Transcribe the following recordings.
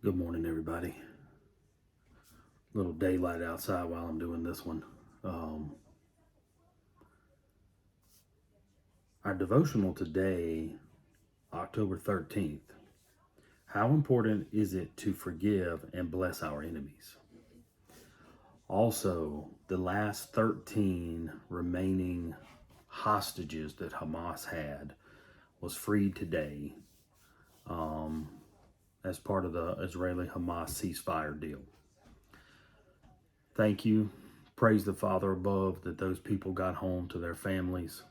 Good morning, everybody. Little daylight outside while I'm doing this one. Our devotional today, October 13th. How important is it to forgive and bless our enemies? Also, the last 13 remaining hostages that Hamas had was freed today as part of the Israeli-Hamas ceasefire deal. Thank you. Praise the Father above that those people got home to their families.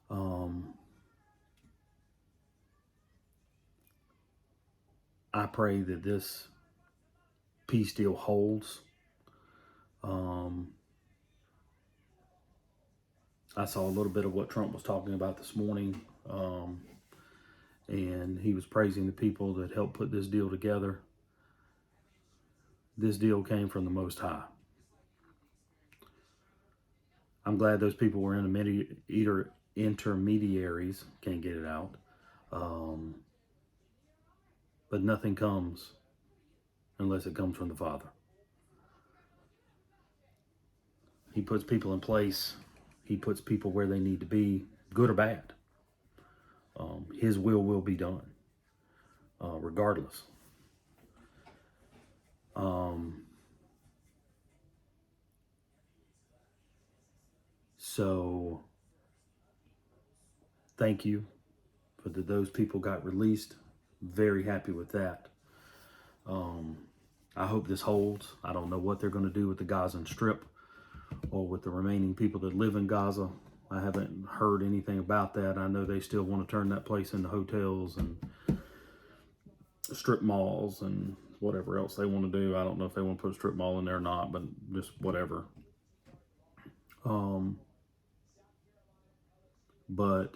I pray that this peace deal holds. I saw a little bit of what Trump was talking about this morning, and he was praising the people that helped put this deal together. This deal came from the Most High. I'm glad those people were intermediaries, can't get it out, but nothing comes unless it comes from the Father. He puts people in place. He puts people where they need to be, good or bad. His will be done, regardless. So, thank you for those people got released. Very happy with that. I hope this holds. I don't know what they're going to do with the Gaza Strip or with the remaining people that live in Gaza. I haven't heard anything about that. I know they still want to turn that place into hotels and strip malls and whatever else they want to do. I don't know if they want to put a strip mall in there or not, but just whatever. But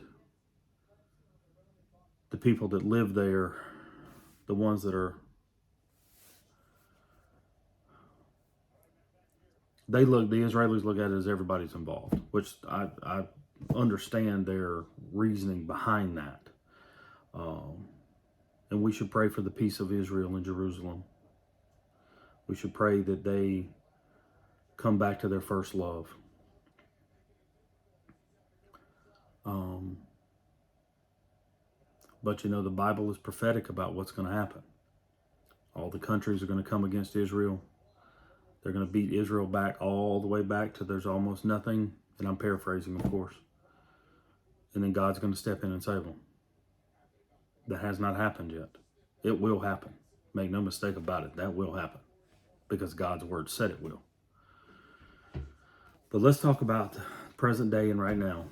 the people that live there, the ones that are, the Israelis look at it as everybody's involved, which I understand their reasoning behind that. And we should pray for the peace of Israel and Jerusalem. We should pray that they come back to their first love. But you know, the Bible is prophetic about what's going to happen. All the countries are going to come against Israel. They're going to beat Israel back all the way back to there's almost nothing. And I'm paraphrasing, of course. And then God's going to step in and save them. That has not happened yet. It will happen. Make no mistake about it. That will happen. Because God's word said it will. But let's talk about the present day and right now.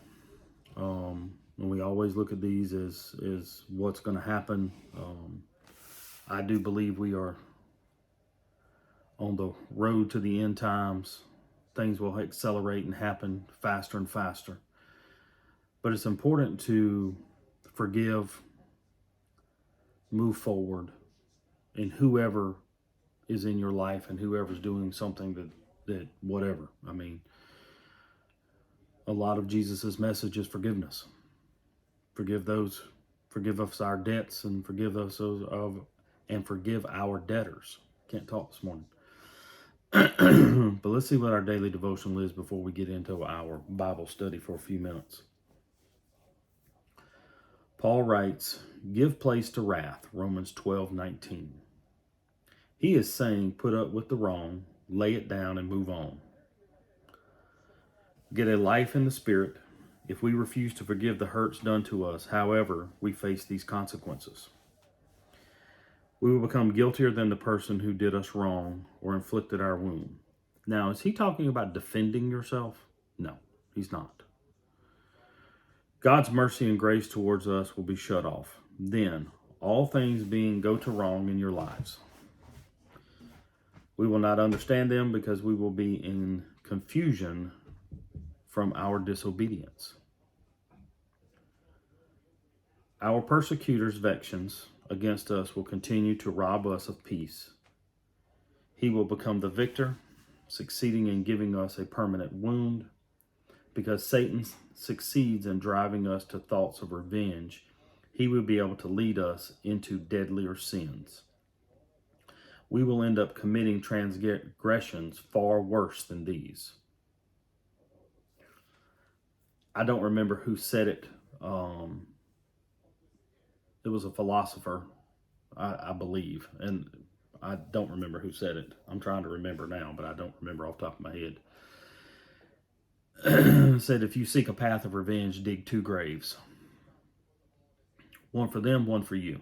And we always look at these as what's going to happen. I do believe we are on the road to the end times. Things will accelerate and happen faster and faster. But it's important to forgive, move forward, and whoever is in your life and whoever's doing something that whatever. I mean, a lot of Jesus's message is forgiveness. Forgive us our debts, and forgive our debtors. Can't talk this morning. But let's see what our daily devotional is before we get into our Bible study for a few minutes. Paul writes, "Give place to wrath," Romans 12:19. He is saying, put up with the wrong, lay it down, and move on. Get a life in the Spirit. If we refuse to forgive the hurts done to us, however, we face these consequences. We will become guiltier than the person who did us wrong or inflicted our wound. Now, is he talking about defending yourself? No, he's not. God's mercy and grace towards us will be shut off. Then, all things go to wrong in your lives. We will not understand them because we will be in confusion from our disobedience. Our persecutors' vexations against us will continue to rob us of peace. He will become the victor, succeeding in giving us a permanent wound, because Satan succeeds in driving us to thoughts of revenge. he will be able to lead us into deadlier sins. We will end up committing transgressions far worse than these. I don't remember who said it. It was a philosopher, I believe, and I don't remember who said it. I'm trying to remember now, but I don't remember off the top of my head. Said, if you seek a path of revenge, dig 2 graves. One for them, one for you.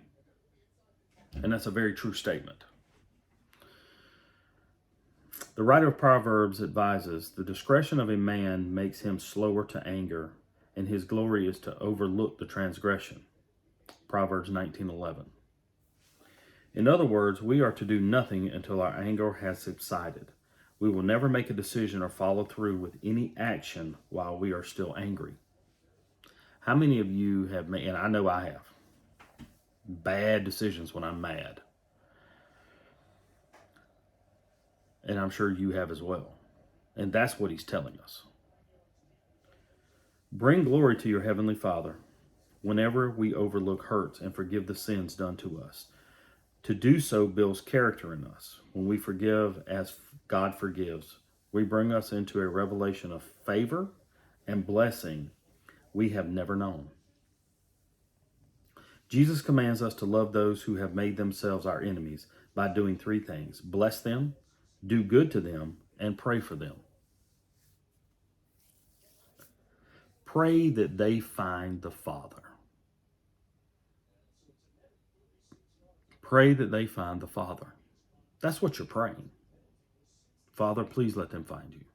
And that's a very true statement. The writer of Proverbs advises, the discretion of a man makes him slower to anger, and his glory is to overlook the transgression. Proverbs 19:11. In other words, we are to do nothing until our anger has subsided. We will never make a decision or follow through with any action while we are still angry. How many of you have made, and I know I have, bad decisions when I'm mad? And I'm sure you have as well. And that's what he's telling us. Bring glory to your heavenly Father whenever we overlook hurts and forgive the sins done to us. To do so builds character in us. When we forgive as God forgives, we bring us into a revelation of favor and blessing we have never known. Jesus commands us to love those who have made themselves our enemies by doing 3 things: bless them, do good to them, and pray for them. Pray that they find the Father. Pray that they find the Father. That's what you're praying. Father, please let them find you.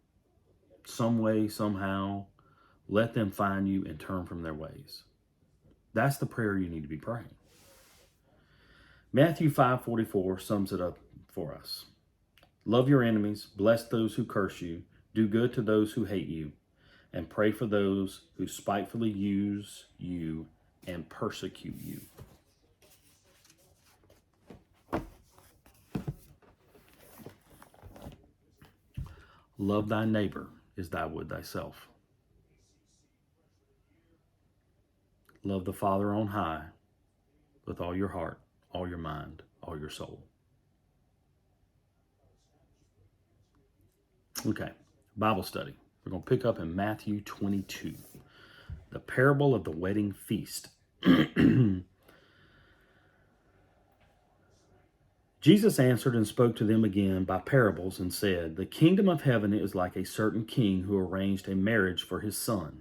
Some way, somehow, let them find you and turn from their ways. That's the prayer you need to be praying. Matthew 5:44 sums it up for us. Love your enemies, bless those who curse you, do good to those who hate you, and pray for those who spitefully use you and persecute you. Love thy neighbor as thou would thyself. Love the Father on high with all your heart, all your mind, all your soul. Okay, Bible study. We're going to pick up in Matthew 22, the parable of the wedding feast. Jesus answered and spoke to them again by parables and said, the kingdom of heaven is like a certain king who arranged a marriage for his son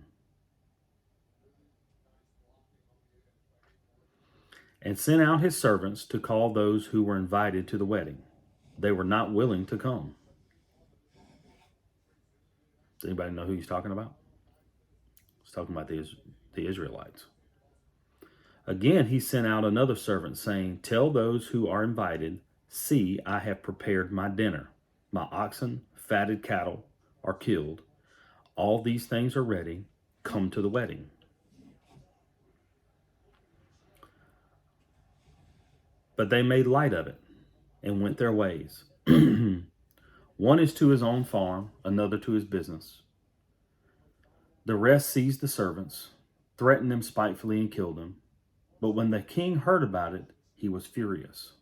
and sent out his servants to call those who were invited to the wedding. They were not willing to come. Does anybody know who he's talking about? He's talking about the Israelites. Again, he sent out another servant saying, tell those who are invited, see, I have prepared my dinner. My oxen, fatted cattle are killed. All these things are ready. Come to the wedding. But they made light of it and went their ways. One is to his own farm, another to his business. The rest seized the servants, threatened them spitefully, and killed them. But when the king heard about it, he was furious.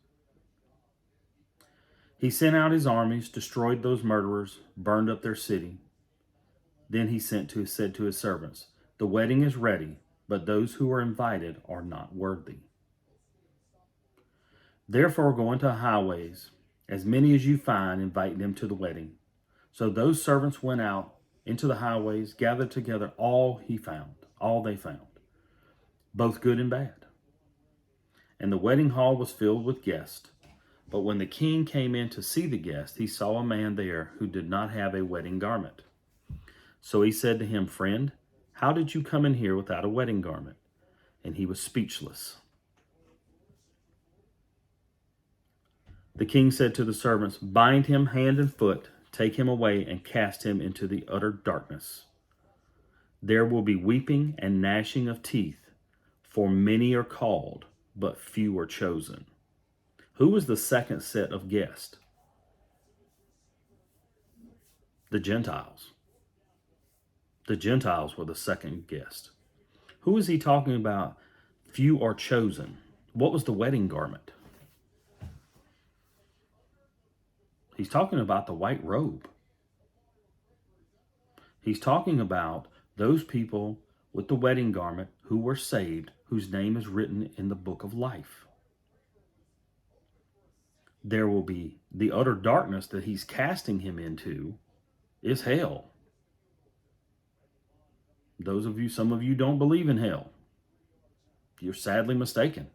He sent out his armies, destroyed those murderers, burned up their city. Then he said to his servants, the wedding is ready, but those who are invited are not worthy. Therefore go into highways, as many as you find, invite them to the wedding. So those servants went out into the highways, gathered together all they found, both good and bad. And the wedding hall was filled with guests. But when the king came in to see the guests, he saw a man there who did not have a wedding garment. So he said to him, friend, how did you come in here without a wedding garment? And he was speechless. The king said to the servants, bind him hand and foot, take him away, and cast him into the utter darkness. There will be weeping and gnashing of teeth, for many are called, but few are chosen. Who was the second set of guests? The Gentiles. The Gentiles were the second guest. Who is he talking about few are chosen. What was the wedding garment? He's talking about the white robe. He's talking about those people with the wedding garment who were saved, whose name is written in the book of life. There will be the utter darkness that he's casting him into is hell. Some of you don't believe in hell. You're sadly mistaken.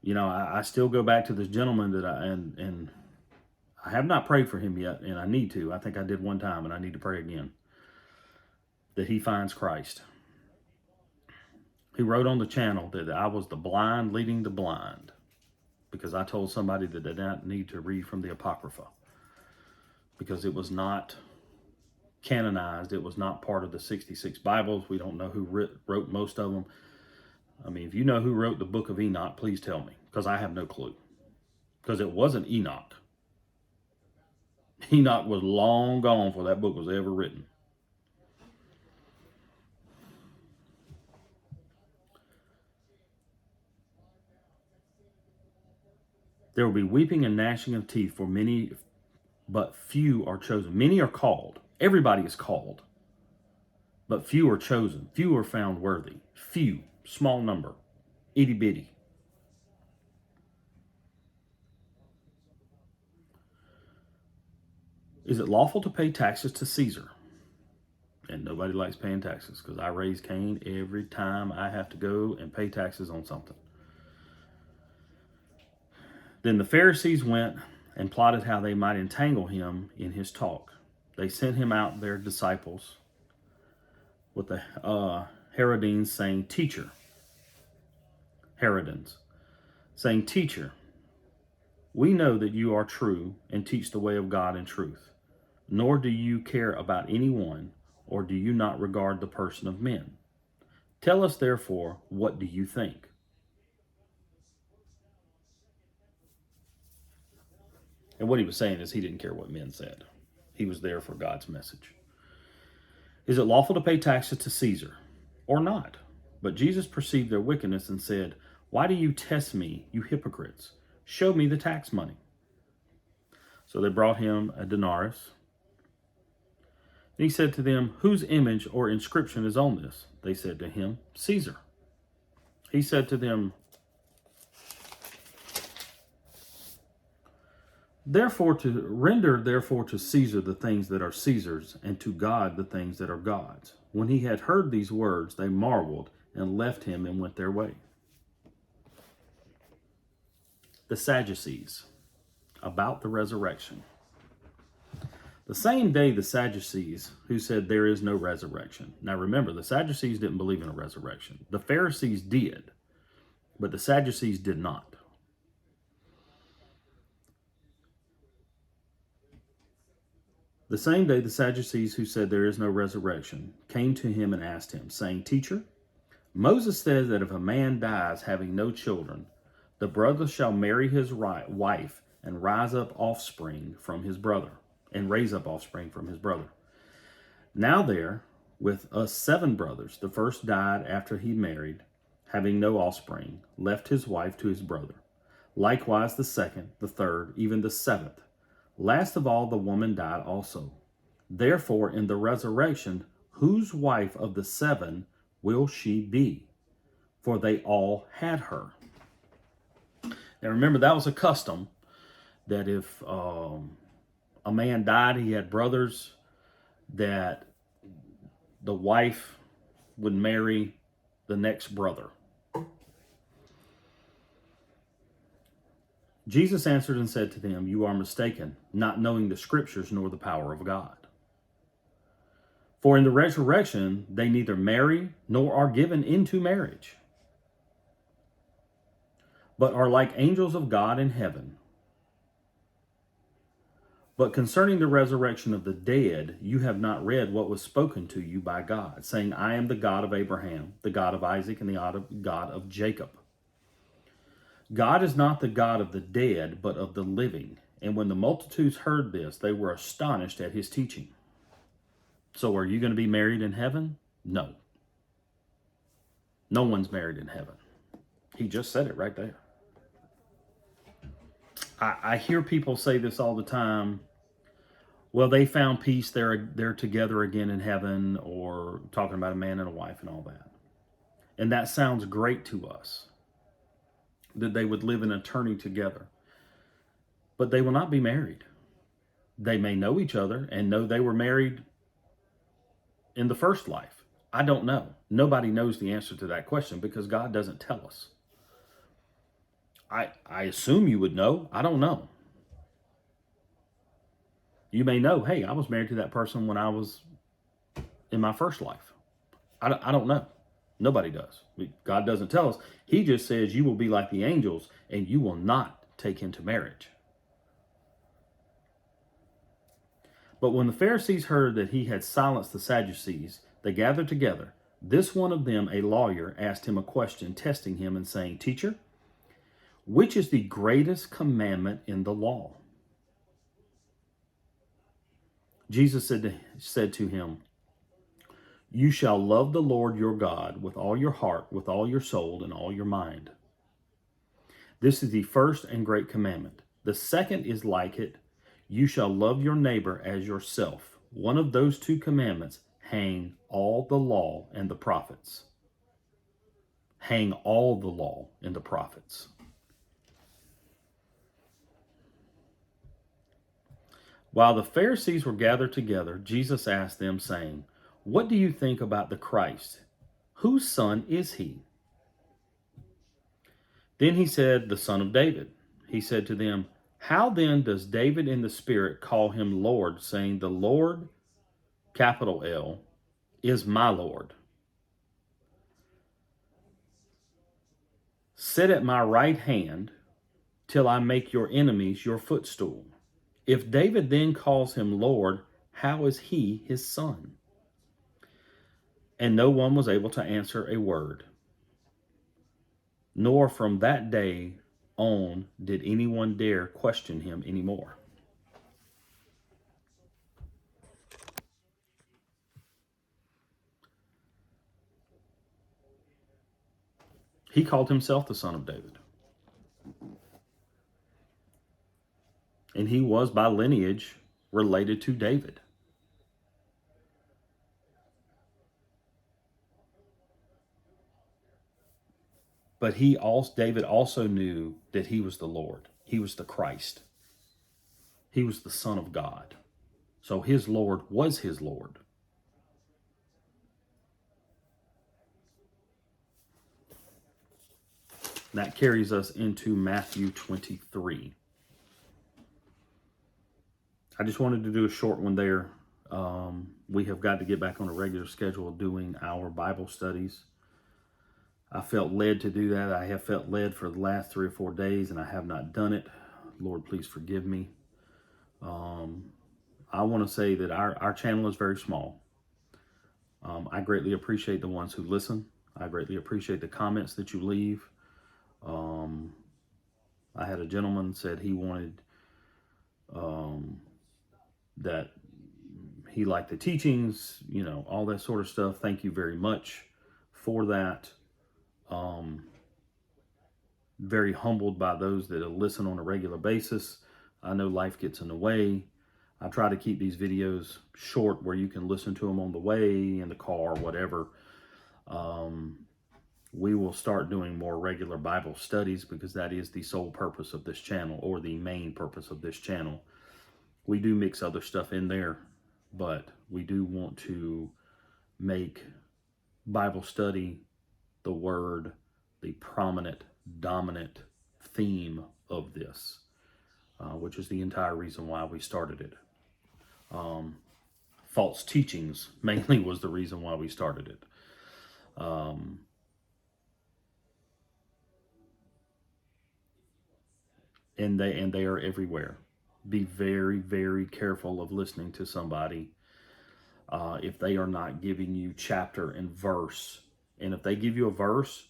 You know, I still go back to this gentleman that and I have not prayed for him yet, and I need to. I think I did one time, and I need to pray again, that he finds Christ. He wrote on the channel that I was the blind leading the blind, because I told somebody that they didn't need to read from the Apocrypha, because it was not canonized. It was not part of the 66 Bibles. We don't know who wrote most of them. I mean, if you know who wrote the book of Enoch, please tell me, because I have no clue. Because it wasn't Enoch. Enoch was long gone before that book was ever written. There will be weeping and gnashing of teeth for many, but few are chosen. Many are called. Everybody is called. But few are chosen. Few are found worthy. Few, small number, itty bitty. Is it lawful to pay taxes to Caesar? And nobody likes paying taxes, because I raise Cain every time I have to go and pay taxes on something. Then the Pharisees went and plotted how they might entangle him in his talk. They sent him out their disciples with the Herodenes, saying, Teacher. Herodenes, saying, Teacher, we know that you are true and teach the way of God in truth, nor do you care about anyone, or do you not regard the person of men? Tell us, therefore, what do you think? And what he was saying is he didn't care what men said. He was there for God's message. Is it lawful to pay taxes to Caesar or not? But Jesus perceived their wickedness and said, Why do you test me, you hypocrites? Show me the tax money. So they brought him a denarius. And he said to them, Whose image or inscription is on this? They said to him, Caesar. He said to them, Render to Caesar the things that are Caesar's, and to God the things that are God's. When he had heard these words, they marveled and left him and went their way. The Sadducees, about the resurrection. The same day, the Sadducees, who said there is no resurrection. Now remember, the Sadducees didn't believe in a resurrection. The Pharisees did, but the Sadducees did not. The same day, the Sadducees, who said there is no resurrection, came to him and asked him, saying, Teacher, Moses says that if a man dies having no children, the brother shall marry his wife and raise up offspring from his brother. Now there, with us 7 brothers, the first died after he married, having no offspring, left his wife to his brother. Likewise the second, the third, even the 7th. Last of all, the woman died also. Therefore, in the resurrection, whose wife of the 7 will she be? For they all had her. Now remember, that was a custom that if a man died, he had brothers, that the wife would marry the next brother. Jesus answered and said to them, You are mistaken, not knowing the scriptures nor the power of God. For in the resurrection they neither marry nor are given into marriage, but are like angels of God in heaven. But concerning the resurrection of the dead, you have not read what was spoken to you by God, saying, I am the God of Abraham, the God of Isaac, and the God of Jacob. God is not the God of the dead, but of the living. And when the multitudes heard this, they were astonished at his teaching. So are you going to be married in heaven? No. No one's married in heaven. He just said it right there. I hear people say this all the time. Well, they found peace. They're together again in heaven, or talking about a man and a wife and all that. And that sounds great to us, that they would live in eternity together. But they will not be married. They may know each other and know they were married in the first life. I don't know. Nobody knows the answer to that question because God doesn't tell us. I assume you would know. I don't know. You may know, hey, I was married to that person when I was in my first life. I don't know. Nobody does. God doesn't tell us. He just says you will be like the angels and you will not take into marriage. But when the Pharisees heard that he had silenced the Sadducees, they gathered together. This one of them, a lawyer, asked him a question, testing him and saying, Teacher, which is the greatest commandment in the law? Jesus said to him, You shall love the Lord your God with all your heart, with all your soul, and all your mind. This is the first and great commandment. The second is like it. You shall love your neighbor as yourself. One of those two commandments hang all the law and the prophets. Hang all the law and the prophets. While the Pharisees were gathered together, Jesus asked them, saying, What do you think about the Christ? Whose son is he? Then he said, The son of David. He said to them, How then does David in the Spirit call him Lord, saying, The Lord, capital L, is my Lord. Sit at my right hand till I make your enemies your footstool. If David then calls him Lord, how is he his son? And no one was able to answer a word. Nor from that day on did anyone dare question him anymore. He called himself the son of David. And he was by lineage related to David. But David also knew that he was the Lord. He was the Christ. He was the Son of God. So his Lord was his Lord. That carries us into Matthew 23. I just wanted to do a short one there. We have got to get back on a regular schedule of doing our Bible studies. I felt led to do that. I have felt led for the last 3 or 4 days, and I have not done it. Lord, please forgive me. I want to say that our channel is very small. I greatly appreciate the ones who listen. I greatly appreciate the comments that you leave. I had a gentleman said he wanted that he liked the teachings, all that sort of stuff. Thank you very much for that. Very humbled by those that listen on a regular basis. I know life gets in the way. I try to keep these videos short where you can listen to them on the way, in the car, whatever. We will start doing more regular Bible studies because that is the sole purpose of this channel, or the main purpose of this channel. We do mix other stuff in there, but we do want to make Bible study, the Word, the prominent, dominant theme of this, which is the entire reason why we started it. False teachings mainly was the reason why we started it. And they are everywhere. Be very, very careful of listening to somebody if they are not giving you chapter and verse. And if they give you a verse,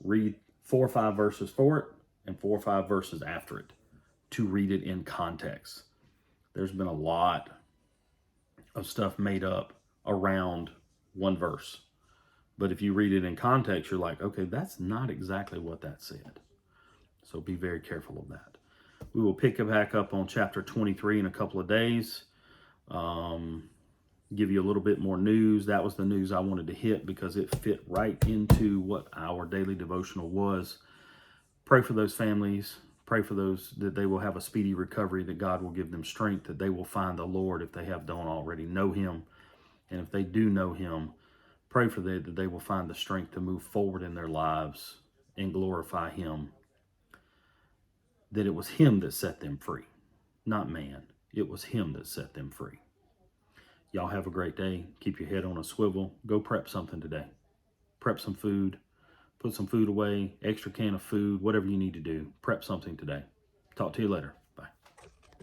read 4 or 5 verses for it and 4 or 5 verses after it to read it in context. There's been a lot of stuff made up around one verse. But if you read it in context, you're like, okay, that's not exactly what that said. So be very careful of that. We will pick it back up on chapter 23 in a couple of days. Give you a little bit more news. That was the news I wanted to hit because it fit right into what our daily devotional was. Pray for those families. Pray for those that they will have a speedy recovery, that God will give them strength, that they will find the Lord if they don't already know him. And if they do know him, pray for them that they will find the strength to move forward in their lives and glorify him. That it was him that set them free, not man. It was him that set them free. Y'all have a great day. Keep your head on a swivel. Go prep something today. Prep some food. Put some food away, extra can of food, whatever you need to do. Prep something today. Talk to you later.